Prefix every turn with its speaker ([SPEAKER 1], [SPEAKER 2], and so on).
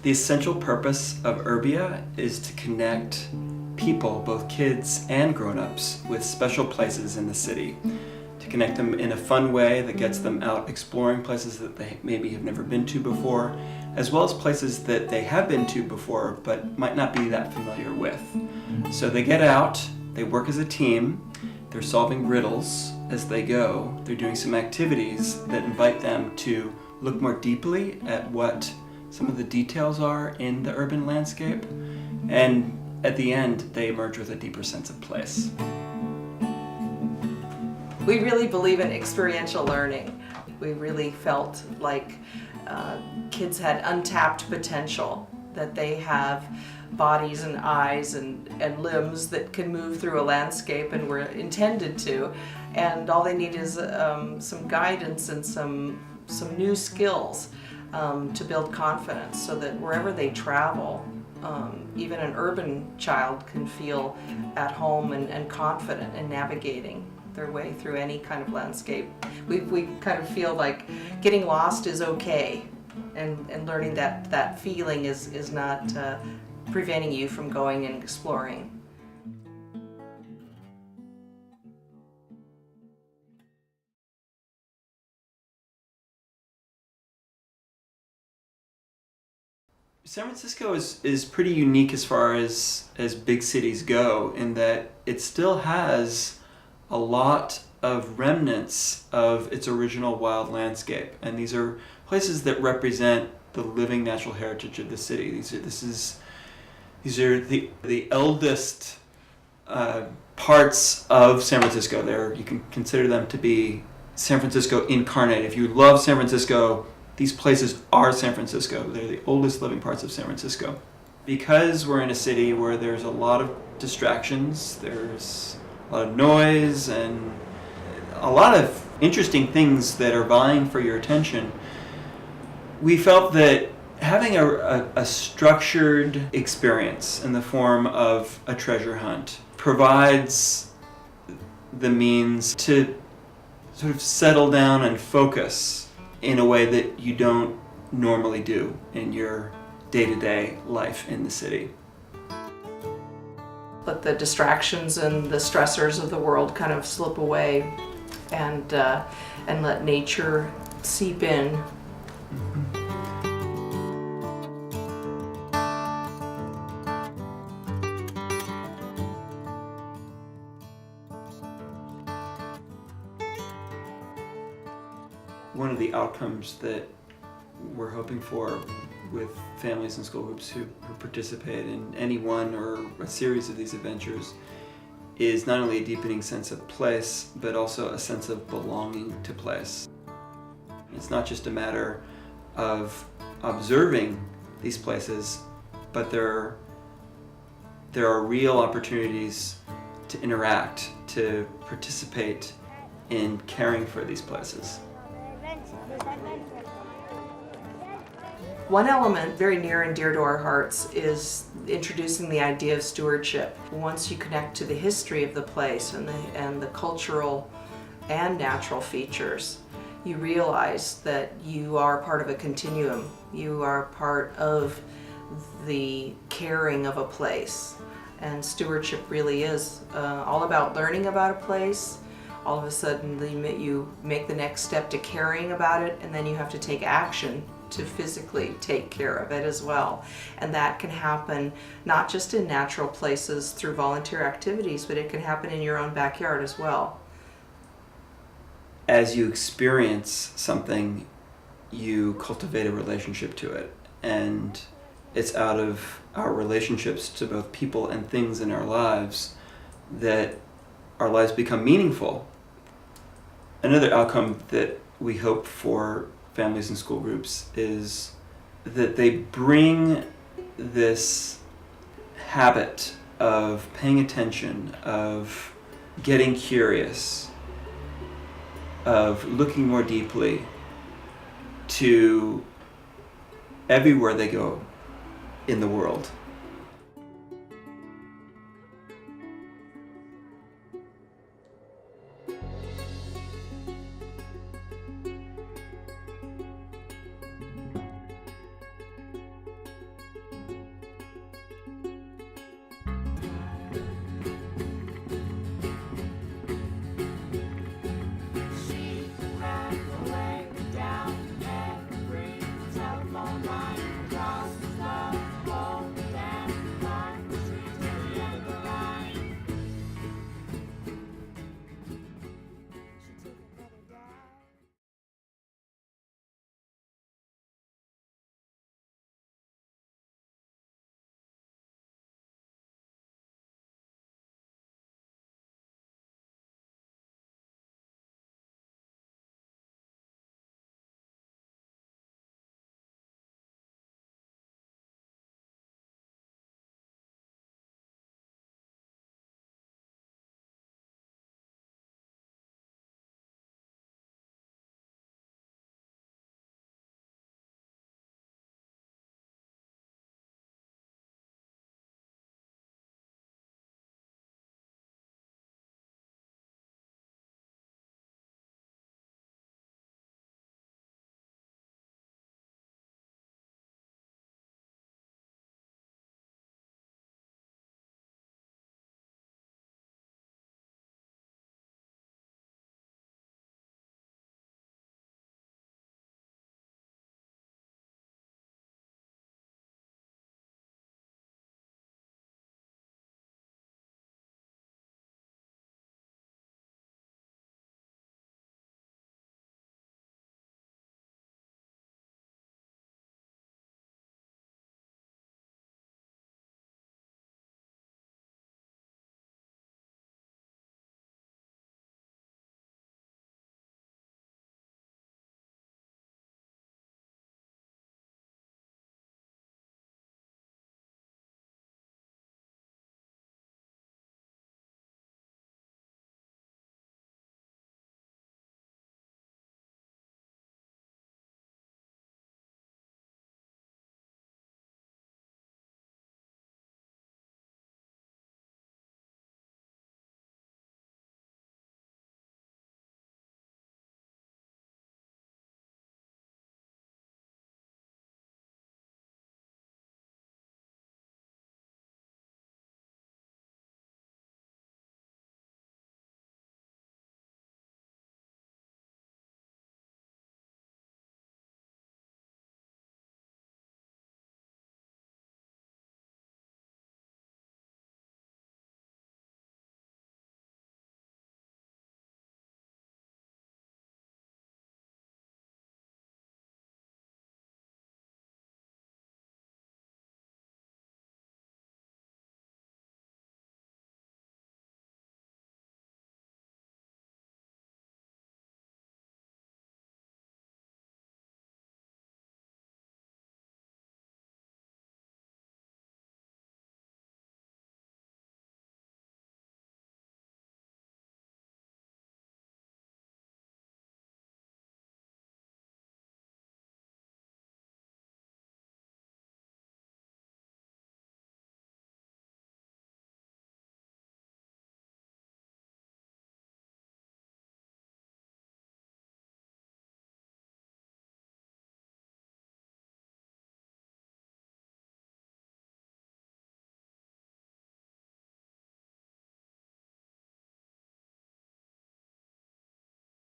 [SPEAKER 1] The essential purpose of URBIA is to connect people, both kids and grown-ups, with special places in the city. To connect them in a fun way that gets them out exploring places that they maybe have never been to before, as well as places that they have been to before but might not be that familiar with. So they get out, they work as a team, they're solving riddles as they go, they're doing some activities that invite them to look more deeply at what some of the details are in the urban landscape, and at the end they emerge with a deeper sense of place.
[SPEAKER 2] We really believe in experiential learning. We really felt like kids had untapped potential, that they have bodies and eyes and limbs that can move through a landscape and were intended to, and all they need is some guidance and some new skills to build confidence, so that wherever they travel, even an urban child can feel at home and confident in navigating their way through any kind of landscape. We kind of feel like getting lost is okay, and learning that feeling is not preventing you from going and exploring.
[SPEAKER 1] San Francisco is pretty unique as far as big cities go, in that it still has a lot of remnants of its original wild landscape, and these are places that represent the living natural heritage of the city. These are the eldest parts of San Francisco. You can consider them to be San Francisco incarnate. If you love San Francisco, these places are San Francisco. They're the oldest living parts of San Francisco. Because we're in a city where there's a lot of distractions, there's a lot of noise, and a lot of interesting things that are vying for your attention, we felt that having a structured experience in the form of a treasure hunt provides the means to sort of settle down and focus in a way that you don't normally do in your day-to-day life in the city.
[SPEAKER 2] Let the distractions and the stressors of the world kind of slip away, and let nature seep in.
[SPEAKER 1] One of the outcomes that we're hoping for with families and school groups who participate in any one or a series of these adventures is not only a deepening sense of place, but also a sense of belonging to place. It's not just a matter of observing these places, but there are real opportunities to interact, to participate in caring for these places.
[SPEAKER 2] One element very near and dear to our hearts is introducing the idea of stewardship. Once you connect to the history of the place and the cultural and natural features, you realize that you are part of a continuum. You are part of the caring of a place. And stewardship really is all about learning about a place. All of a sudden you make the next step to caring about it, and then you have to take action to physically take care of it as well. And that can happen not just in natural places through volunteer activities, but it can happen in your own backyard as well.
[SPEAKER 1] As you experience something, you cultivate a relationship to it, and it's out of our relationships to both people and things in our lives that our lives become meaningful. Another outcome that we hope for families and school groups is that they bring this habit of paying attention, of getting curious, of looking more deeply to everywhere they go in the world.